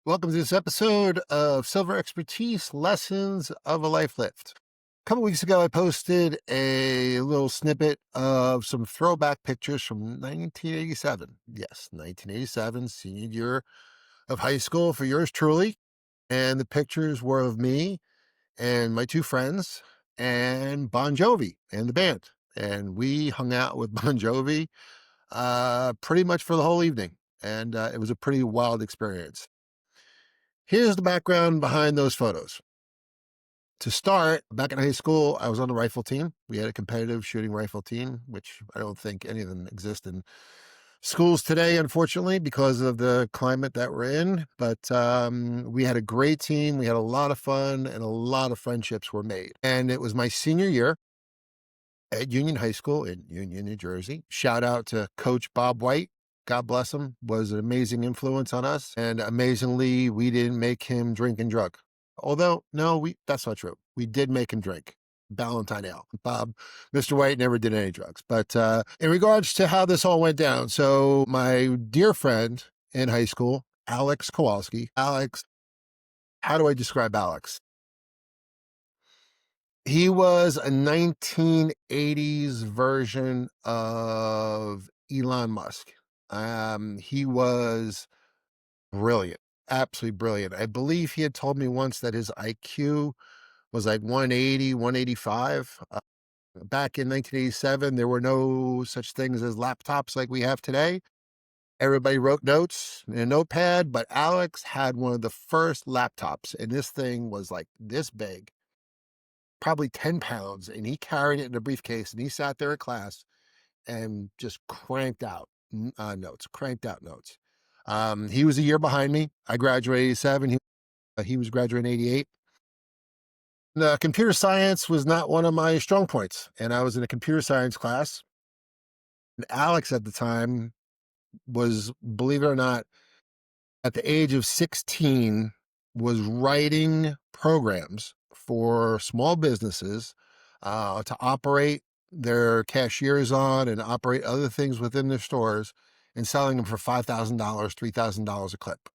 Welcome to this episode of Silver Expertise Lessons of a Life Lift. A couple weeks ago, I posted a little snippet of some throwback pictures from 1987. Yes, 1987, senior year of high school for yours truly. And the pictures were of me and my two friends and Bon Jovi and the band. And we hung out with Bon Jovi pretty much for the whole evening. And it was a pretty wild experience. Here's the background behind those photos. To start, back in high school, I was on the rifle team. We had a competitive shooting rifle team, which I don't think any of them exist in schools today, unfortunately, because of the climate that we're in. But we had a great team. We had a lot of fun and a lot of friendships were made. And it was my senior year at Union High School in Union, New Jersey. Shout out to Coach Bob White. God bless him, was an amazing influence on us. And amazingly, we didn't make him drink and drug. Although, no, that's not true. We did make him drink Ballantine Ale. Mr. White never did any drugs. But in regards to how this all went down, so my dear friend in high school, Alex Kowalski. Alex, how do I describe Alex? He was a 1980s version of Elon Musk. He was brilliant, absolutely brilliant. I believe he had told me once that his IQ was like 180, 185. Back in 1987, there were no such things as laptops like we have today. Everybody wrote notes in a notepad, but Alex had one of the first laptops, and this thing was like this big, probably 10 pounds, and he carried it in a briefcase, and he sat there at class and just cranked out notes, cranked out notes. He was a year behind me. I graduated 87. He was graduating 88. The computer science was not one of my strong points, and I was in a computer science class. And Alex at the time was, believe it or not, at the age of 16, was writing programs for small businesses to operate their cashiers on and operate other things within their stores and selling them for $5,000, $3,000 a clip.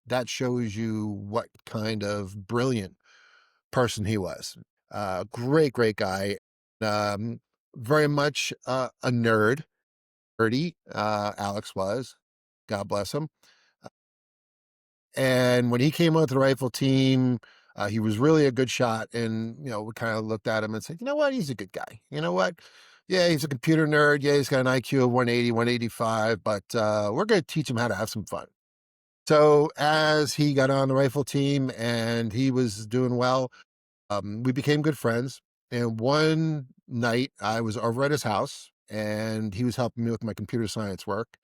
That shows you what kind of brilliant person he was. Great, great guy. Very much a nerd. Nerdy, Alex was. God bless him. And when he came onto the rifle team, he was really a good shot. And, we kind of looked at him and said, you know what? He's a good guy. You know what? Yeah, he's a computer nerd. Yeah, he's got an IQ of 180, 185, but we're going to teach him how to have some fun. So as he got on the rifle team and he was doing well, we became good friends. And one night I was over at his house and he was helping me with my computer science work,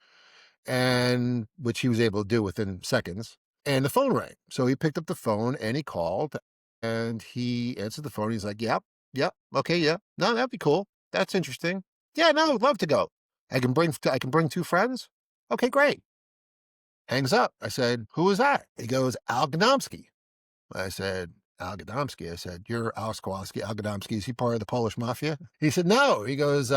and which he was able to do within seconds. And the phone rang. So he picked up the phone and he called and he answered the phone. He's like, yep, yep. Okay. Yeah. No, that'd be cool. That's interesting. Yeah, no, I'd love to go. I can bring two friends. Okay, great. Hangs up. I said, who is that? He goes, Al Gadomski. I said, Al Gadomski. I said, you're Alex Kowalski. Al Gadomski, is he part of the Polish mafia? He said, no. He goes,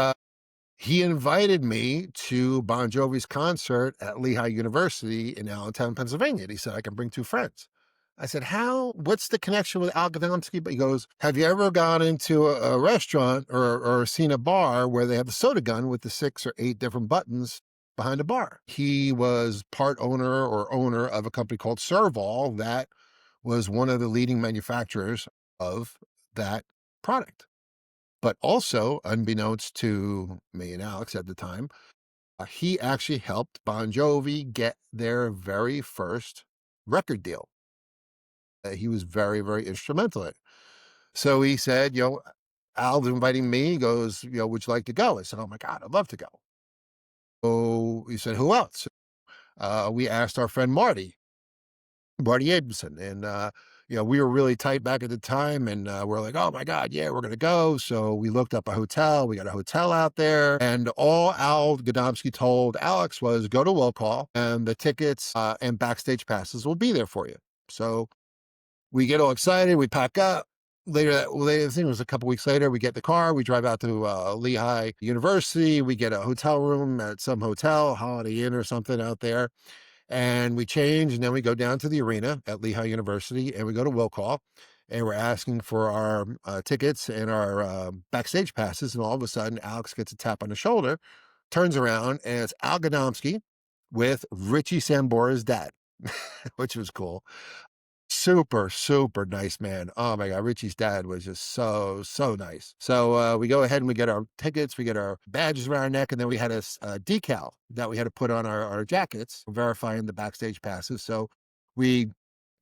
he invited me to Bon Jovi's concert at Lehigh University in Allentown, Pennsylvania. He said, I can bring two friends. I said, what's the connection with Al Gadomski? But he goes, have you ever gone into a restaurant or seen a bar where they have a soda gun with the 6 or 8 different buttons behind the bar? He was part owner of a company called Serval that was one of the leading manufacturers of that product. But also, unbeknownst to me and Alex at the time, he actually helped Bon Jovi get their very first record deal. He was very, very instrumental in it. So he said, Al's inviting me. He goes, would you like to go? I said, oh my God, I'd love to go. So he said, who else? We asked our friend Marty Abramson. And, we were really tight back at the time and we're like, oh my God, yeah, we're going to go. So we looked up a hotel. We got a hotel out there. And all Al Gadomski told Alex was go to will call and the tickets and backstage passes will be there for you. So we get all excited. We pack up. Later, I think it was a couple weeks later, we get the car. We drive out to Lehigh University. We get a hotel room at some hotel, Holiday Inn or something out there. And we change, and then we go down to the arena at Lehigh University, and we go to will call, and we're asking for our tickets and our backstage passes. And all of a sudden, Alex gets a tap on the shoulder, turns around, and it's Al Gadomski with Richie Sambora's dad, which was cool. Super, super nice man. Oh my God. Richie's dad was just so, so nice. So we go ahead and we get our tickets, we get our badges around our neck, and then we had a decal that we had to put on our jackets, verifying the backstage passes. So we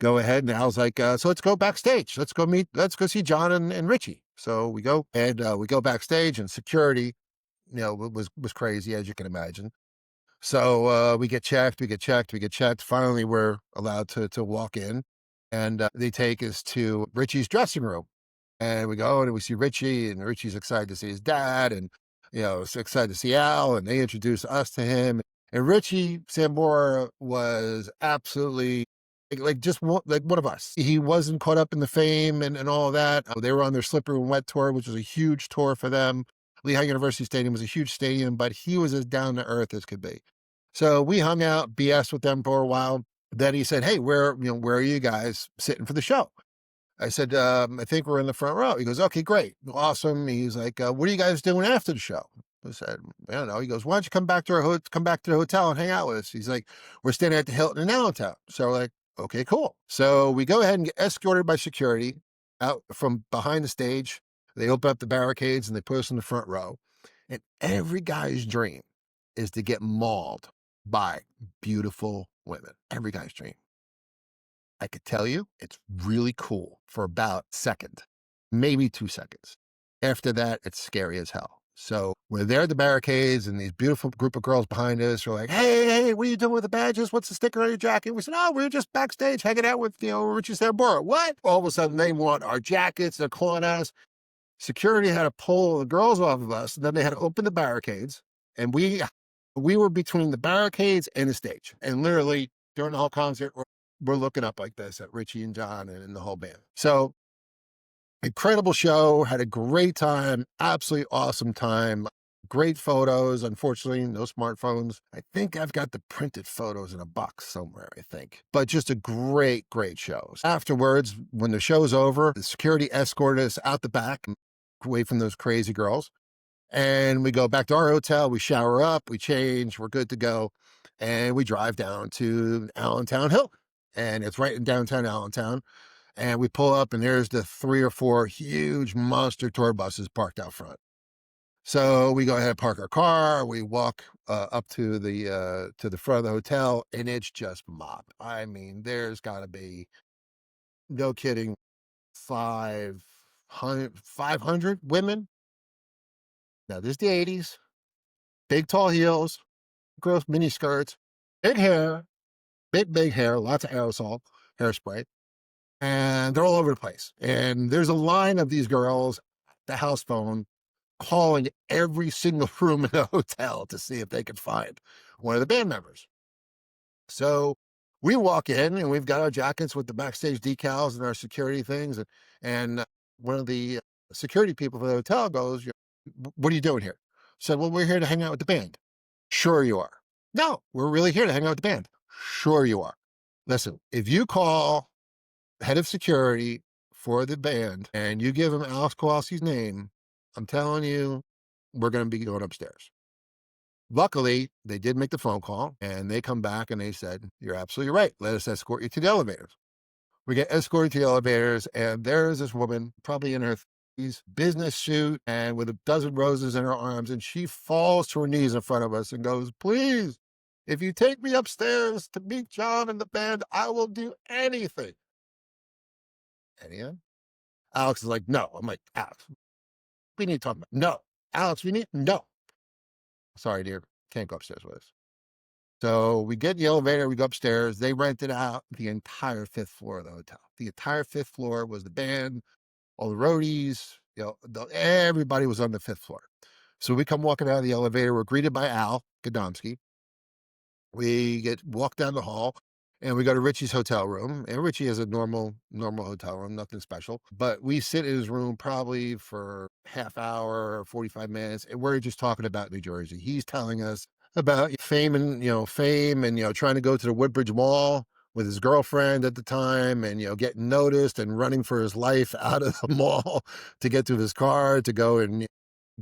go ahead and Al's like, so let's go backstage. Let's go see John and Richie. So we go and we go backstage, and security, was crazy, as you can imagine. So we get checked, we get checked, we get checked. Finally, we're allowed to walk in, and they take us to Richie's dressing room. And we go and we see Richie, and Richie's excited to see his dad, and so excited to see Al, and they introduce us to him. And Richie Sambora was absolutely like just like one of us. He wasn't caught up in the fame and all of that. They were on their Slippery When Wet tour, which was a huge tour for them. Lehigh University Stadium was a huge stadium, but he was as down to earth as could be. So we hung out, BS with them for a while. Then he said, "Hey, where are you guys sitting for the show?" I said, "I think we're in the front row." He goes, "Okay, great. Awesome." He's like, "What are you guys doing after the show?" I said, "I don't know." He goes, "Why don't you come back to come back to the hotel and hang out with us?" He's like, "We're staying at the Hilton in Allentown." So we're like, "Okay, cool." So we go ahead and get escorted by security out from behind the stage. They open up the barricades and they put us in the front row. And every guy's dream is to get mauled by beautiful women. Every guy's dream. I could tell you it's really cool for about a second, maybe 2 seconds. After that, it's scary as hell. So we're there at the barricades, and these beautiful group of girls behind us are like, "Hey, what are you doing with the badges? What's the sticker on your jacket?" We said, "Oh, we're just backstage hanging out with, Richie Sambora." What? All of a sudden, they want our jackets. They're calling us. Security had to pull the girls off of us, and then they had to open the barricades. And we were between the barricades and the stage. And literally during the whole concert, we're looking up like this at Richie and John and the whole band. So incredible show, had a great time, absolutely awesome time. Great photos. Unfortunately, no smartphones. I think I've got the printed photos in a box somewhere, I think. But just a great, great show. Afterwards, when the show's over, the security escorted us out the back, away from those crazy girls. And we go back to our hotel, we shower up, we change, we're good to go. And we drive down to Allentown Hill. And it's right in downtown Allentown. And we pull up, and there's the 3 or 4 huge monster tour buses parked out front. So we go ahead and park our car. We walk up to the front of the hotel, and it's just mobbed. I mean, there's got to be, no kidding, 500 women. Now, this is the 80s. Big tall heels, girls mini skirts, big hair, big hair, lots of aerosol, hairspray, and they're all over the place. And there's a line of these girls at the house phone calling every single room in the hotel to see if they could find one of the band members. So we walk in, and we've got our jackets with the backstage decals and our security things. And one of the security people for the hotel goes, "What are you doing here?" I said, "Well, we're here to hang out with the band." "Sure you are." "No, we're really here to hang out with the band." "Sure you are." "Listen, if you call head of security for the band and you give him Alex Kowalski's name, I'm telling you, we're going to be going upstairs." Luckily, they did make the phone call, and they come back and they said, "You're absolutely right. Let us escort you to the elevators." We get escorted to the elevators, and there's this woman, probably in her 30s, business suit and with a dozen roses in her arms. And she falls to her knees in front of us and goes, "Please, if you take me upstairs to meet John and the band, I will do anything." Anything? Alex is like, "No." I'm like, "Alex, we need to talk about no." "Alex, we need no." "Sorry, dear. Can't go upstairs with us." So we get in the elevator, we go upstairs. They rented out the entire 5th floor of the hotel. The entire 5th floor was the band, all the roadies, everybody was on the 5th floor. So we come walking out of the elevator. We're greeted by Al Gadomski. We get walked down the hall, and we go to Richie's hotel room. And Richie has a normal hotel room, nothing special. But we sit in his room probably for half hour, 45 minutes, and we're just talking about New Jersey. He's telling us about fame and, fame and, trying to go to the Woodbridge Mall with his girlfriend at the time and, getting noticed and running for his life out of the mall to get to his car to go and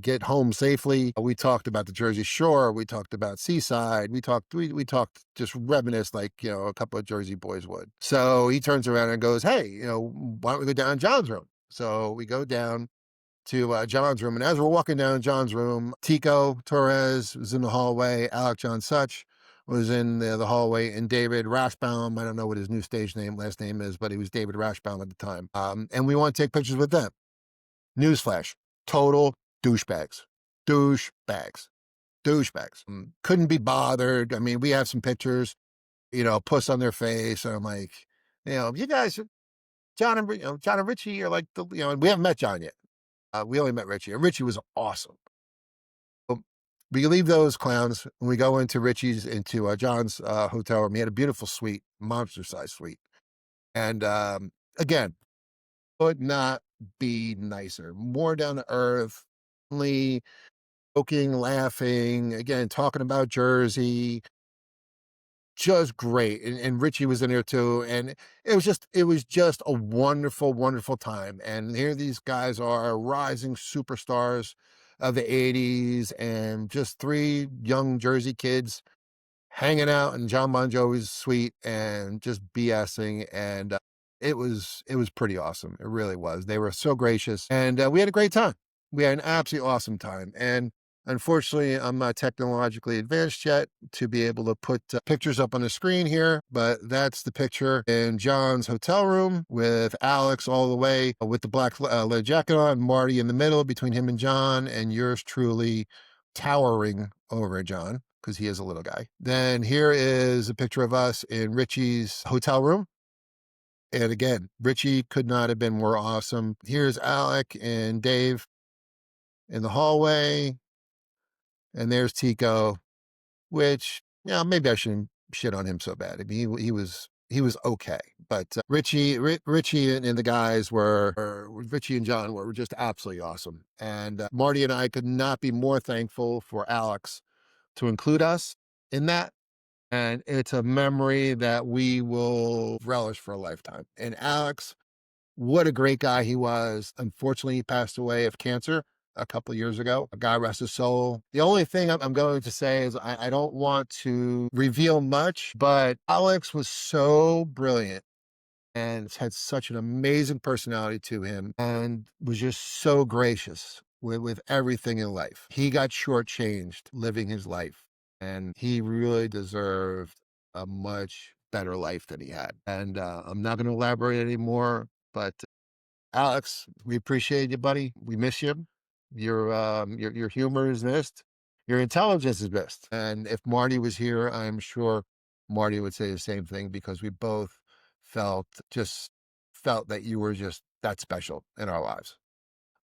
get home safely. We talked about the Jersey Shore. We talked about Seaside. We talked just reminisce like, a couple of Jersey boys would. So he turns around and goes, hey, why don't we go down John's room? So we go down to John's room. And as we're walking down John's room, Tico Torres was in the hallway. Alec John Such was in the hallway, and David Rashbaum. I don't know what his new last name is, but he was David Rashbaum at the time. And we want to take pictures with them. Newsflash, total douchebags. Douchebags. Douchebags. Couldn't be bothered. I mean, we have some pictures, puss on their face. And I'm like, you guys, John and Richie are like and we haven't met John yet. We only met Richie, and Richie was awesome. So we leave those clowns and we go into John's hotel room. He had a beautiful suite, monster size suite. And again, could not be nicer. More down to earth, only joking, laughing, again, talking about Jersey, just great. And Richie was in there too. And it was just a wonderful, wonderful time. And here these guys are rising superstars of the 80s and just three young Jersey kids hanging out in John Bon Jovi's suite and just BSing. And it was pretty awesome. It really was. They were so gracious, and we had a great time. We had an absolutely awesome time. And unfortunately, I'm not technologically advanced yet to be able to put pictures up on the screen here, but that's the picture in John's hotel room with Alex all the way with the black leather jacket on, Marty in the middle between him and John, and yours truly towering over John because he is a little guy. Then here is a picture of us in Richie's hotel room. And again, Richie could not have been more awesome. Here's Alec and Dave in the hallway. And there's Tico, which, maybe I shouldn't shit on him so bad. I mean, he was okay. But Richie and the guys Richie and John were just absolutely awesome. And Marty and I could not be more thankful for Alex to include us in that. And it's a memory that we will relish for a lifetime. And Alex, what a great guy he was. Unfortunately, he passed away of cancer a couple of years ago. God rest his soul. The only thing I'm going to say is I don't want to reveal much, but Alex was so brilliant and had such an amazing personality to him and was just so gracious with everything in life. He got shortchanged living his life, and he really deserved a much better life than he had. And I'm not going to elaborate anymore, but Alex, we appreciate you, buddy. We miss you. Your humor is missed. Your intelligence is missed. And if Marty was here, I'm sure Marty would say the same thing because we both just felt that you were just that special in our lives.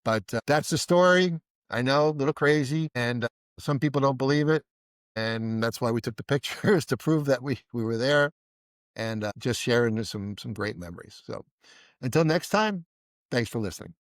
But that's the story. I know, a little crazy, and some people don't believe it, and that's why we took the pictures to prove that we were there, and just sharing some great memories. So until next time, thanks for listening.